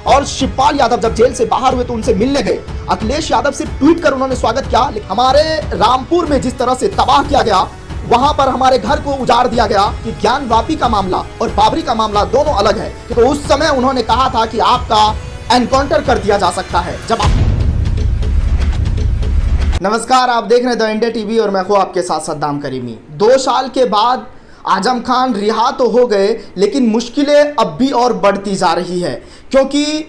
और शिवपाल यादव जब जेल से बाहर हुए तो उनसे मिलने गए। अखिलेश यादव सिर्फ ट्वीट कर उन्होंने स्वागत किया, लेकिन हमारे रामपुर में जिस तरह से तबाह किया गया, वहां पर हमारे घर को उजाड़ दिया गया कि ज्ञान वापी का मामला और बाबरी का मामला दोनों अलग है। तो उस समय उन्होंने कहा था कि आपका एनकाउंटर कर दिया जा सकता है। जब नमस्कार, आप देख रहे हैं द इंडिया टीवी और मैं हूं आपके साथ सद्दाम करीमी। 2 साल के बाद आजम खान रिहा तो हो गए, लेकिन मुश्किलें अब भी और बढ़ती जा रही है, क्योंकि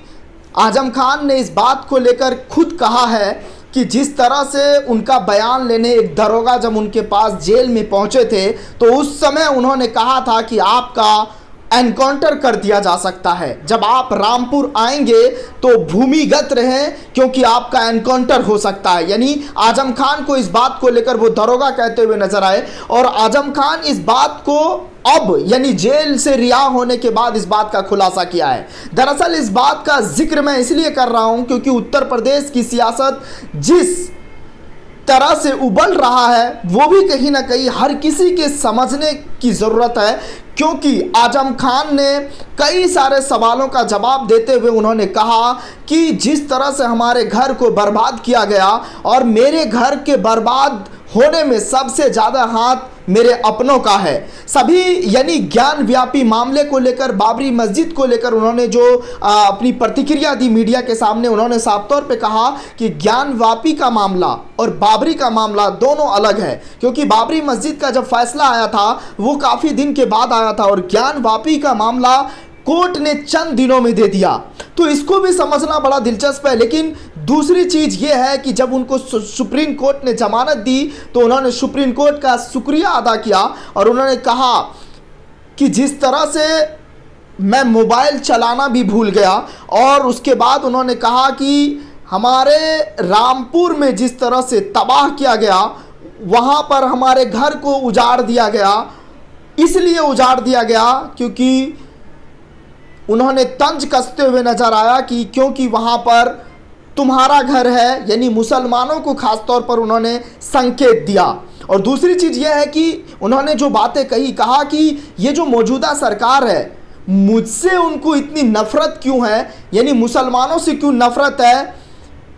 आजम खान ने इस बात को लेकर खुद कहा है कि जिस तरह से उनका बयान लेने एक दरोगा जब उनके पास जेल में पहुंचे थे तो उस समय उन्होंने कहा था कि आपका एनकाउंटर कर दिया जा सकता है। जब आप रामपुर आएंगे तो भूमिगत रहें, क्योंकि आपका एनकाउंटर हो सकता है। यानी आजम खान को इस बात को लेकर वो दरोगा कहते हुए नजर आए, और आजम खान इस बात को अब यानी जेल से रिहा होने के बाद इस बात का खुलासा किया है। दरअसल इस बात का जिक्र मैं इसलिए कर रहा हूं क्योंकि उत्तर प्रदेश की सियासत जिस तरह से उबल रहा है वो भी कहीं ना कहीं हर किसी के समझने की ज़रूरत है, क्योंकि आजम खान ने कई सारे सवालों का जवाब देते हुए उन्होंने कहा कि जिस तरह से हमारे घर को बर्बाद किया गया, और मेरे घर के बर्बाद होने में सबसे ज़्यादा हाथ मेरे अपनों का है। सभी यानी ज्ञान व्यापी मामले को लेकर, बाबरी मस्जिद को लेकर उन्होंने जो अपनी प्रतिक्रिया दी मीडिया के सामने, उन्होंने साफ तौर पे कहा कि ज्ञान वापी का मामला और बाबरी का मामला दोनों अलग है, क्योंकि बाबरी मस्जिद का जब फैसला आया था वो काफ़ी दिन के बाद आया था, और ज्ञान वापी का मामला कोर्ट ने चंद दिनों में दे दिया। तो इसको भी समझना बड़ा दिलचस्प है। लेकिन दूसरी चीज़ ये है कि जब उनको सुप्रीम कोर्ट ने जमानत दी तो उन्होंने सुप्रीम कोर्ट का शुक्रिया अदा किया, और उन्होंने कहा कि जिस तरह से मैं मोबाइल चलाना भी भूल गया, और उसके बाद उन्होंने कहा कि हमारे रामपुर में जिस तरह से तबाह किया गया, वहाँ पर हमारे घर को उजाड़ दिया गया। इसलिए उजाड़ दिया गया क्योंकि उन्होंने तंज कसते हुए नजर आया कि क्योंकि वहाँ पर तुम्हारा घर है, यानी मुसलमानों को खास तौर पर उन्होंने संकेत दिया। और दूसरी चीज़ यह है कि उन्होंने जो बातें कही, कहा कि ये जो मौजूदा सरकार है मुझसे उनको इतनी नफरत क्यों है, यानी मुसलमानों से क्यों नफरत है,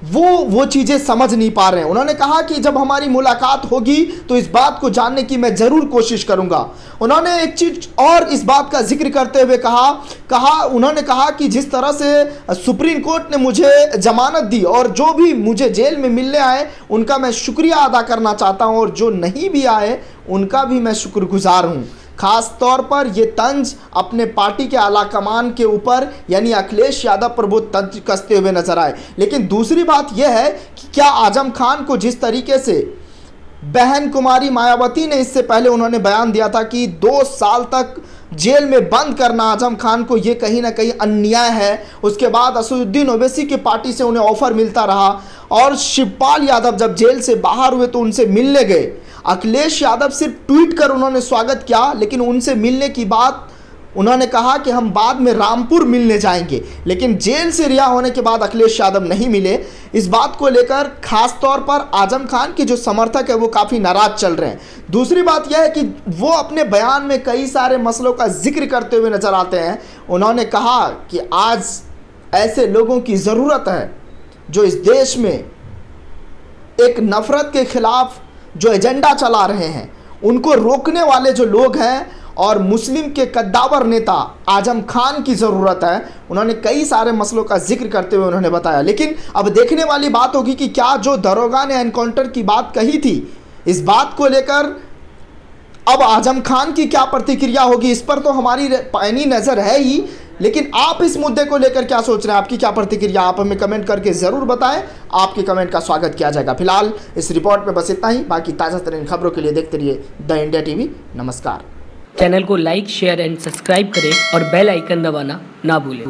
वो चीज़ें समझ नहीं पा रहे हैं। उन्होंने कहा कि जब हमारी मुलाकात होगी तो इस बात को जानने की मैं ज़रूर कोशिश करूंगा। उन्होंने एक चीज़ और इस बात का जिक्र करते हुए उन्होंने कहा कि जिस तरह से सुप्रीम कोर्ट ने मुझे जमानत दी, और जो भी मुझे जेल में मिलने आए उनका मैं शुक्रिया अदा करना चाहता हूं, और जो नहीं भी आए उनका भी मैं शुक्रगुजार हूं। खास तौर पर ये तंज अपने पार्टी के आला कमान के ऊपर यानी अखिलेश यादव पर वो तंज कसते हुए नजर आए। लेकिन दूसरी बात यह है कि क्या आजम खान को जिस तरीके से बहन कुमारी मायावती ने इससे पहले उन्होंने बयान दिया था कि 2 साल तक जेल में बंद करना आजम खान को ये कहीं ना कहीं अन्याय है, उसके बाद असदुद्दीन ओवैसी की पार्टी से उन्हें ऑफर मिलता रहा, और शिवपाल यादव जब जेल से बाहर हुए तो उनसे मिलने गए। अखिलेश यादव सिर्फ ट्वीट कर उन्होंने स्वागत किया, लेकिन उनसे मिलने की बात उन्होंने कहा कि हम बाद में रामपुर मिलने जाएंगे, लेकिन जेल से रिहा होने के बाद अखिलेश यादव नहीं मिले। इस बात को लेकर खास तौर पर आजम खान के जो समर्थक है वो काफ़ी नाराज चल रहे हैं। दूसरी बात यह है कि वो अपने बयान में कई सारे मसलों का जिक्र करते हुए नजर आते हैं। उन्होंने कहा कि आज ऐसे लोगों की ज़रूरत है जो इस देश में एक नफ़रत के खिलाफ जो एजेंडा चला रहे हैं उनको रोकने वाले जो लोग हैं, और मुस्लिम के कद्दावर नेता आजम खान की ज़रूरत है। उन्होंने कई सारे मसलों का जिक्र करते हुए उन्होंने बताया। लेकिन अब देखने वाली बात होगी कि क्या जो दरोगा ने एनकाउंटर की बात कही थी, इस बात को लेकर अब आजम खान की क्या प्रतिक्रिया होगी, इस पर तो हमारी पैनी नज़र है ही। लेकिन आप इस मुद्दे को लेकर क्या सोच रहे हैं, आपकी क्या प्रतिक्रिया, आप हमें कमेंट करके ज़रूर बताएं। आपके कमेंट का स्वागत किया जाएगा। फिलहाल इस रिपोर्ट में बस इतना ही। बाकी ताज़ा तरीन खबरों के लिए देखते रहिए द इंडिया टीवी। नमस्कार। चैनल को लाइक, शेयर एंड सब्सक्राइब करें और बेल आइकन दबाना ना भूलें।